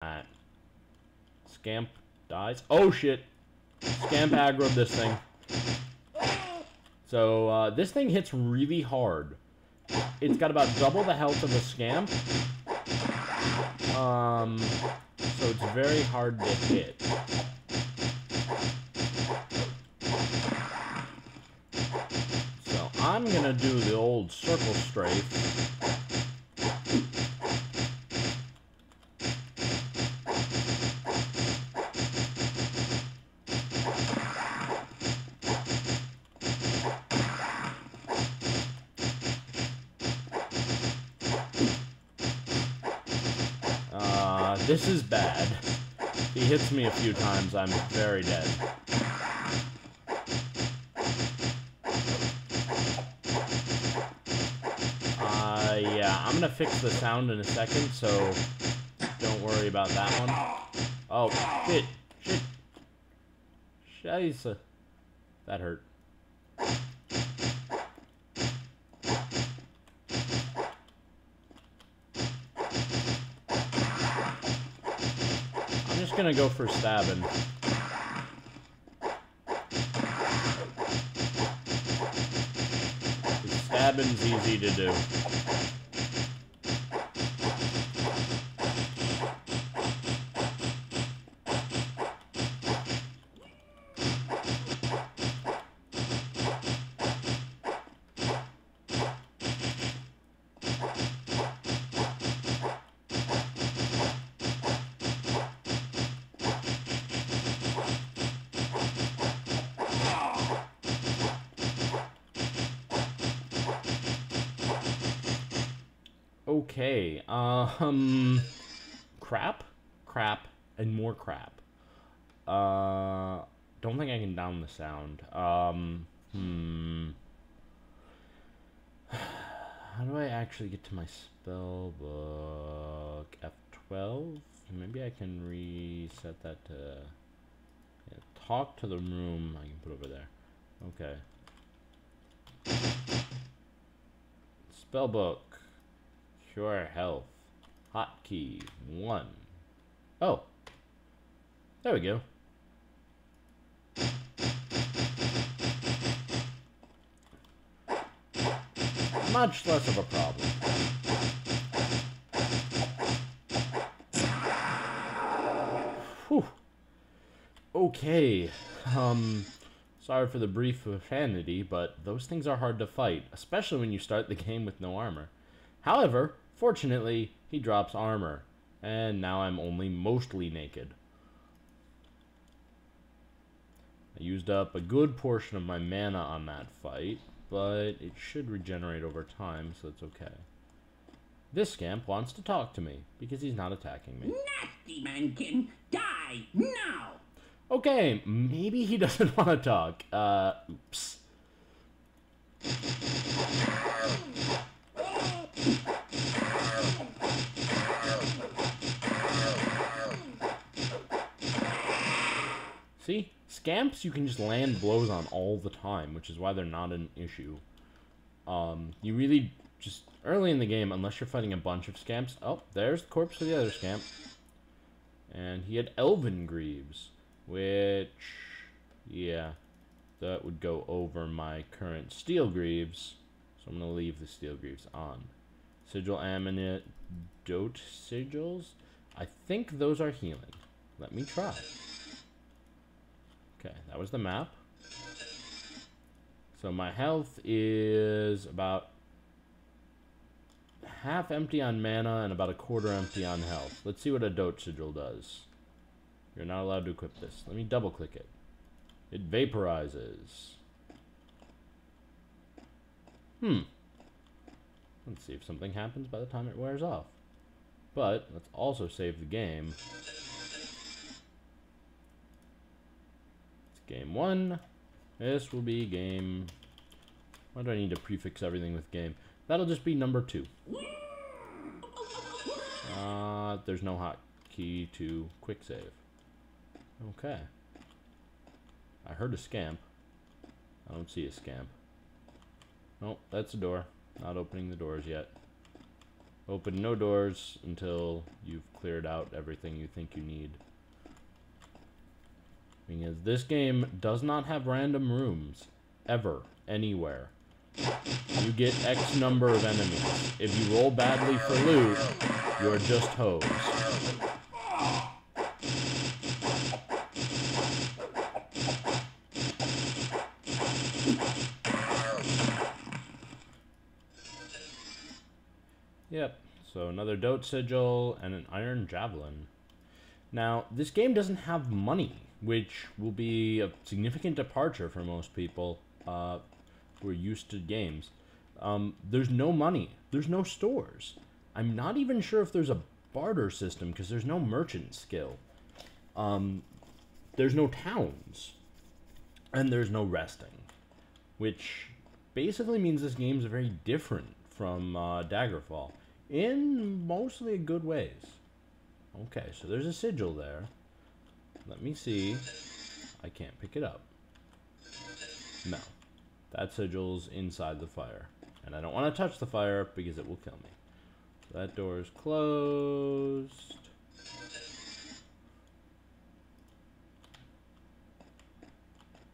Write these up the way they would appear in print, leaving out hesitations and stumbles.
Alright. Scamp dies. Oh shit! Scamp aggroed this thing. So, this thing hits really hard. It's got about double the health of a Scamp. So it's very hard to hit. So I'm gonna do the old circle strafe. This is bad. He hits me a few times, I'm very dead. Yeah, I'm gonna fix the sound in a second, so don't worry about that one. Oh, shit. Shit. Scheisse. That hurt. I'm just gonna go for stabbing. Stabbing's easy to do. Okay, crap, crap, and more crap. Don't think I can down the sound. How do I actually get to my spell book? F12? Maybe I can reset that to... Yeah, talk to the room I can put over there. Okay. Spell book. Cure health. Hotkey 1. Oh. There we go. Much less of a problem. Whew. Okay. Sorry for the brief profanity, but those things are hard to fight, especially when you start the game with no armor. However, fortunately, he drops armor, and now I'm only mostly naked. I used up a good portion of my mana on that fight, but it should regenerate over time, so it's okay. This scamp wants to talk to me, because he's not attacking me. Nasty mankin, die now! Okay, maybe he doesn't want to talk. Oops. See? Scamps you can just land blows on all the time, which is why they're not an issue. You really just... Early in the game, unless you're fighting a bunch of scamps... Oh, there's the corpse of the other scamp. And he had Elven Greaves, which... Yeah, that would go over my current Steel Greaves. So I'm going to leave the Steel Greaves on. Sigil Ammonite Dote Sigils? I think those are healing. Let me try. Okay, that was the map. So my health is about half empty on mana and about a quarter empty on health. Let's see what a Dote Sigil does. You're not allowed to equip this. Let me double click it. It vaporizes. Let's see if something happens by the time it wears off. But let's also save the game. Game 1. This will be game... Why do I need to prefix everything with game? That'll just be number 2. There's no hotkey to quick save. Okay. I heard a scamp. I don't see a scamp. Nope, that's a door. Not opening the doors yet. Open no doors until you've cleared out everything you think you need. Because this game does not have random rooms. Ever. Anywhere. You get X number of enemies. If you roll badly for loot, you're just hosed. Yep, so another Dote Sigil and an Iron Javelin. Now, this game doesn't have money, which will be a significant departure for most people who are used to games. There's no money. There's no stores. I'm not even sure if there's a barter system, because there's no merchant skill. There's no towns. And there's no resting. Which basically means this game's very different from Daggerfall. In mostly good ways. Okay, so there's a sigil there. Let me see. I can't pick it up. No. That sigil's inside the fire. And I don't want to touch the fire because it will kill me. So that door is closed.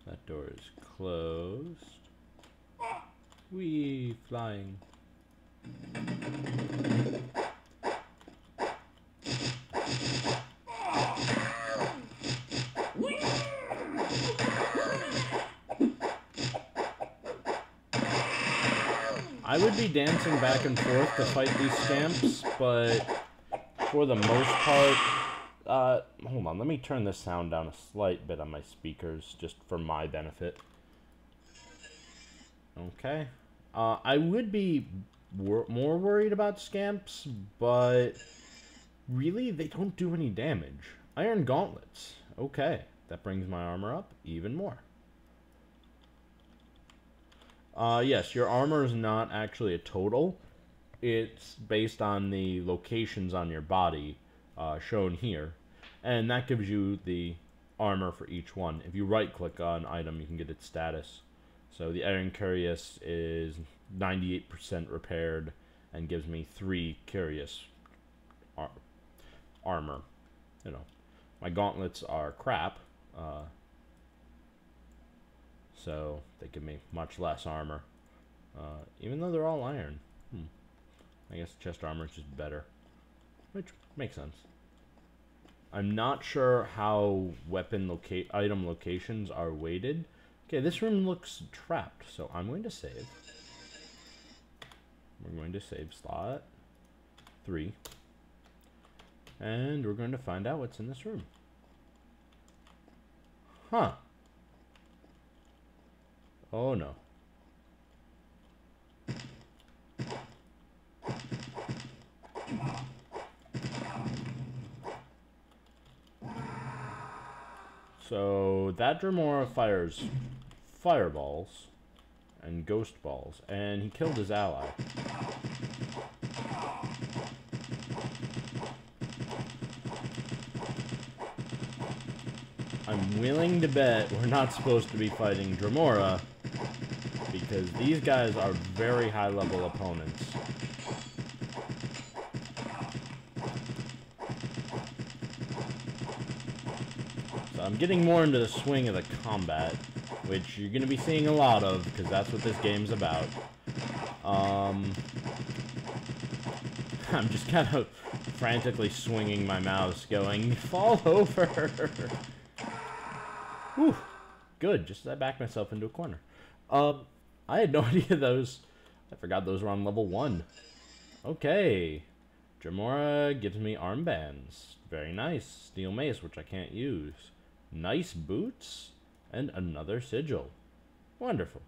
That door is closed. Whee! Flying. I would be dancing back and forth to fight these scamps, but for the most part, hold on, let me turn the sound down a slight bit on my speakers, just for my benefit. Okay. I would be more worried about scamps, but really, they don't do any damage. Iron gauntlets. Okay, that brings my armor up even more. Yes, your armor is not actually a total. It's based on the locations on your body, shown here. And that gives you the armor for each one. If you right-click on an item, you can get its status. So the Iron Cuirass is 98% repaired and gives me 3 Cuirass armor. You know, my gauntlets are crap. So they give me much less armor, even though they're all iron. I guess chest armor is just better, which makes sense. I'm not sure how weapon item locations are weighted. Okay, this room looks trapped, so I'm going to save. We're going to save slot 3, and we're going to find out what's in this room. Huh. Oh no. So that Draemora fires fireballs and ghost balls, and he killed his ally. I'm willing to bet we're not supposed to be fighting Draemora, because these guys are very high-level opponents. So I'm getting more into the swing of the combat, which you're going to be seeing a lot of, because that's what this game's about. I'm just kind of frantically swinging my mouse, going, fall over! Whew. Good, just as I backed myself into a corner. I had no idea those... I forgot those were on level 1. Okay. Draemora gives me armbands. Very nice. Steel mace, which I can't use. Nice boots. And another sigil. Wonderful.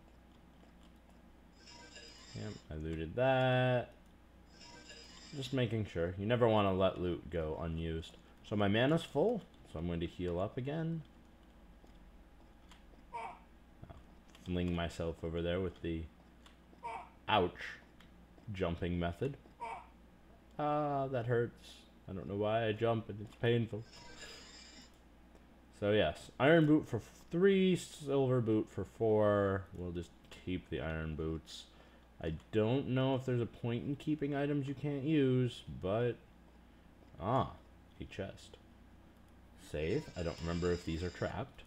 Yep, I looted that. Just making sure. You never want to let loot go unused. So my mana's full, so I'm going to heal up again. Fling myself over there with the ouch jumping method. Ah, that hurts. I don't know why I jump and it's painful. So yes, iron boot for 3, silver boot for 4. We'll just keep the iron boots. I don't know if there's a point in keeping items you can't use, but... Ah, a chest. Save. I don't remember if these are trapped.